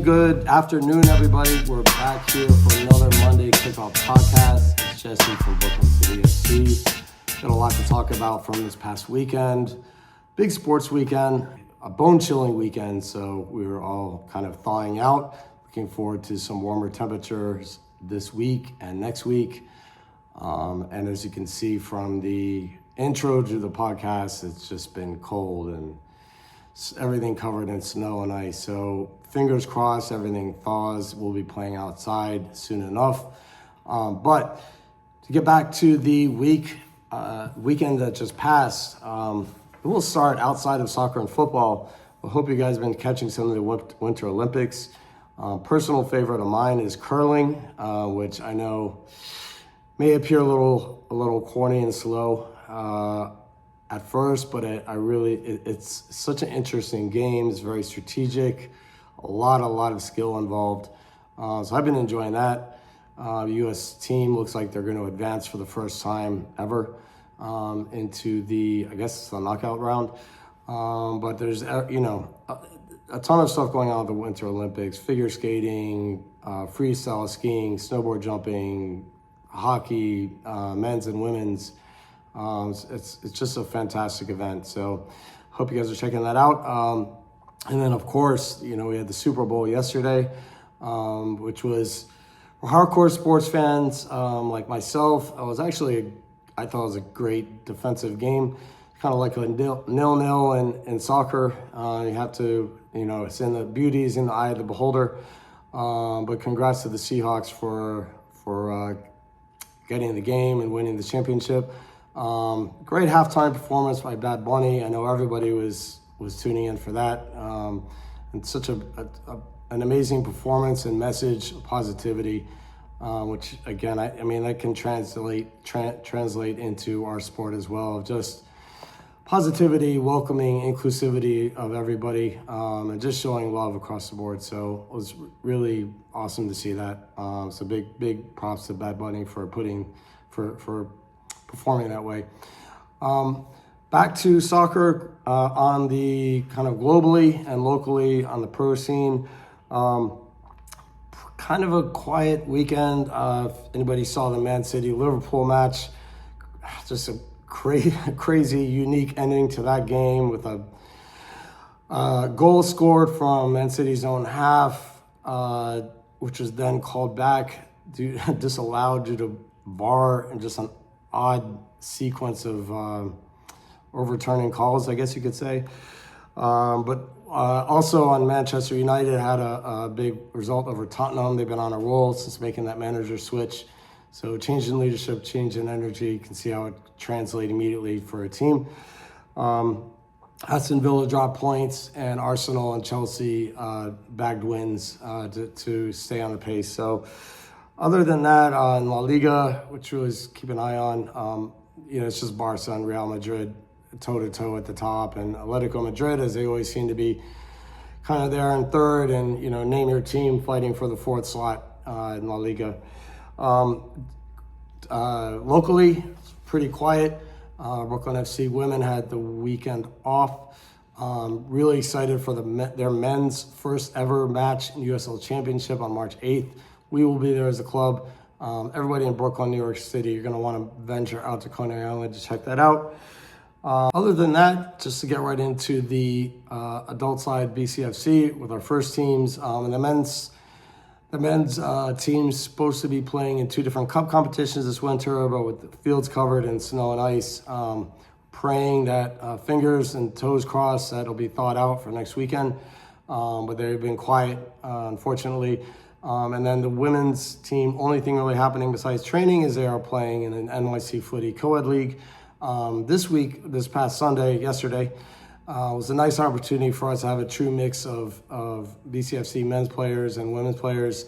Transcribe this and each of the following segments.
good afternoon, everybody. We're back here for another Monday Kickoff podcast. It's Jesse from Brooklyn City FC. Got a lot to talk about from this past weekend. Big sports weekend, a bone-chilling weekend, so we were all kind of thawing out. Looking forward to some warmer temperatures this week and next week. And as you can see from the intro to the podcast, it's just been cold and everything covered in snow and ice. So fingers crossed, everything thaws. We'll be playing outside soon enough. But to get back to the weekend that just passed, we'll start outside of soccer and football. I hope you guys have been catching some of the Winter Olympics. Personal favorite of mine is curling, which I know may appear a little corny and slow at first, but it's such an interesting game. It's very strategic, a lot of skill involved. So I've been enjoying that. The U.S. team looks like they're going to advance for the first time ever into the knockout round. But there's a ton of stuff going on at the Winter Olympics: figure skating, freestyle skiing, snowboard jumping, hockey, men's and women's. It's just a fantastic event. So hope you guys are checking that out. And then of course, we had the Super Bowl yesterday, which was for hardcore sports fans like myself. I thought it was a great defensive game, kind of like a nil-nil in soccer. You have to, it's in the beauty's in the eye of the beholder. But congrats to the Seahawks for getting the game and winning the championship. Great halftime performance by Bad Bunny. I know everybody was tuning in for that. And such an amazing performance and message of positivity, which again, I mean, that can translate into our sport as well. Just positivity, welcoming, inclusivity of everybody, and just showing love across the board. So it was really awesome to see that. So big props to Bad Bunny for performing that way. Back to soccer on the kind of globally and locally on the pro scene. Kind of a quiet weekend. If anybody saw the Man City-Liverpool match, just a crazy, unique ending to that game with a goal scored from Man City's own half, which was then called back, disallowed due to VAR, and just an odd sequence of overturning calls, I guess you could say. But also on Manchester United had a big result over Tottenham. They've been on a roll since making that manager switch. So change in leadership, change in energy. You can see how it translates immediately for a team. Aston Villa dropped points, and Arsenal and Chelsea bagged wins to stay on the pace. So other than that, in La Liga, which was keep an eye on, it's just Barca and Real Madrid toe-to-toe at the top, and Atletico Madrid, as they always seem to be kind of there in third, and, name your team fighting for the fourth slot in La Liga. Locally, it's pretty quiet. Brooklyn FC women had the weekend off. Really excited for their men's first ever match in USL Championship on March 8th. We will be there as a club. Everybody in Brooklyn, New York City, you're going to want to venture out to Coney Island to check that out. Other than that, just to get right into the adult side, BCFC with our first teams. And the men's team's supposed to be playing in two different cup competitions this winter, but with the fields covered in snow and ice. Praying that fingers and toes crossed that it'll be thawed out for next weekend. But they've been quiet, unfortunately. And then the women's team, only thing really happening besides training is they are playing in an NYC Footy Co-ed League. This past Sunday, yesterday, was a nice opportunity for us to have a true mix of BCFC men's players and women's players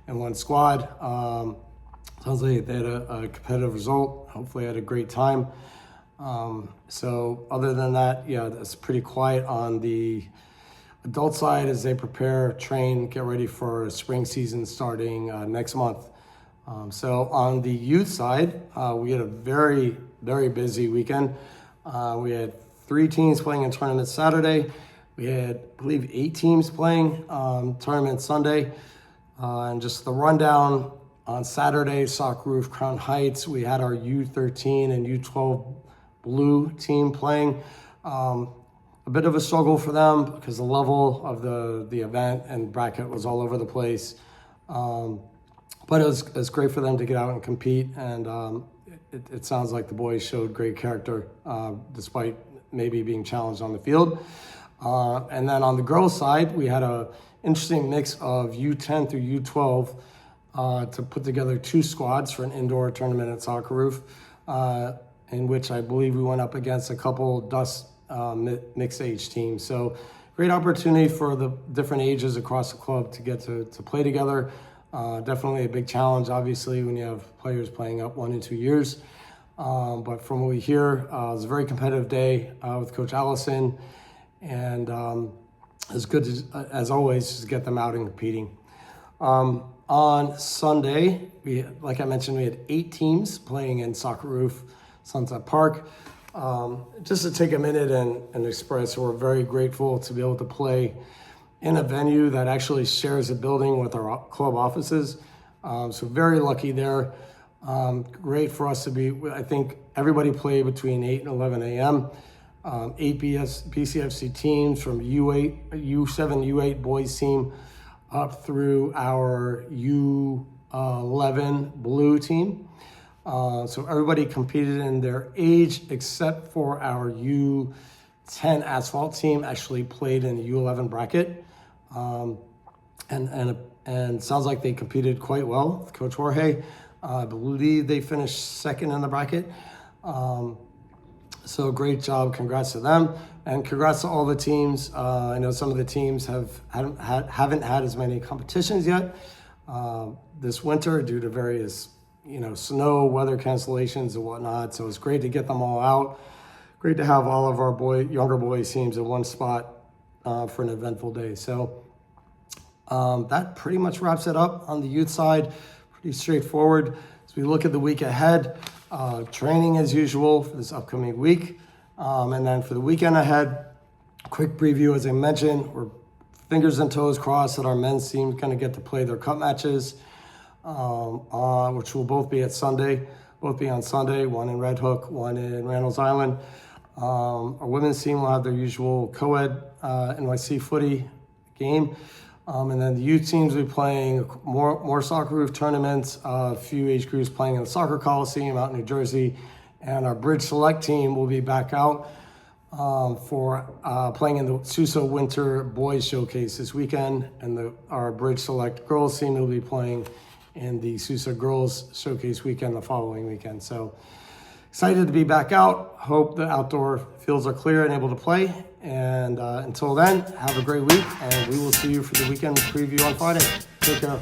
in one squad. Sounds like they had a competitive result. Hopefully had a great time. So other than that, it's pretty quiet on the adult side as they prepare, train, get ready for spring season starting next month. So on the youth side, we had a very, very busy weekend. We had 3 teams playing in tournaments Saturday. We had, I believe, 8 teams playing tournament Sunday. And just the rundown on Saturday, Socceroof Crown Heights, we had our U13 and U12 blue team playing. A bit of a struggle for them because the level of the event and bracket was all over the place. But it was great for them to get out and compete, and it sounds like the boys showed great character despite maybe being challenged on the field. And then on the girls' side, we had an interesting mix of U10 through U12 to put together 2 squads for an indoor tournament at Socceroof, in which I believe we went up against a couple DUS mixed age teams. So great opportunity for the different ages across the club to get to play together. Definitely a big challenge, obviously, when you have players playing up 1 and 2 years. But from what we hear, it was a very competitive day with Coach Allison, and as good as always, just get them out and competing. On Sunday, like I mentioned, we had 8 teams playing in Socceroof Sunset Park. Just to take a minute and express, we're very grateful to be able to play in a venue that actually shares a building with our club offices. So very lucky there. Great for us to be, I think everybody played between 8 and 11 a.m. 8 BCFC teams from U8, U7, U8 boys team up through our U11 blue team. So everybody competed in their age except for our U10 asphalt team actually played in the U11 bracket. And sounds like they competed quite well with Coach Jorge. I believe they finished second in the bracket. So great job. Congrats to them. And congrats to all the teams. I know some of the teams haven't had as many competitions yet this winter due to various snow, weather cancellations and whatnot. So it's great to get them all out. Great to have all of our younger boys teams in one spot for an eventful day. So that pretty much wraps it up on the youth side. Pretty straightforward. As we look at the week ahead, training as usual for this upcoming week. And then for the weekend ahead, quick preview, as I mentioned, we're fingers and toes crossed that our men's team is going to get to play their cup matches, which will both be on Sunday, one in Red Hook, one in Randall's Island. Our women's team will have their usual co-ed NYC footy game. And then the youth teams will be playing more Socceroof tournaments, a few age groups playing in the Soccer Coliseum out in New Jersey. And our Bridge Select team will be back out for playing in the Sousa Winter Boys Showcase this weekend. And our Bridge Select girls team will be playing in the Sousa Girls Showcase weekend the following weekend. So excited to be back out. Hope the outdoor fields are clear and able to play. And until then, have a great week, and we will see you for the weekend preview on Friday. Take care.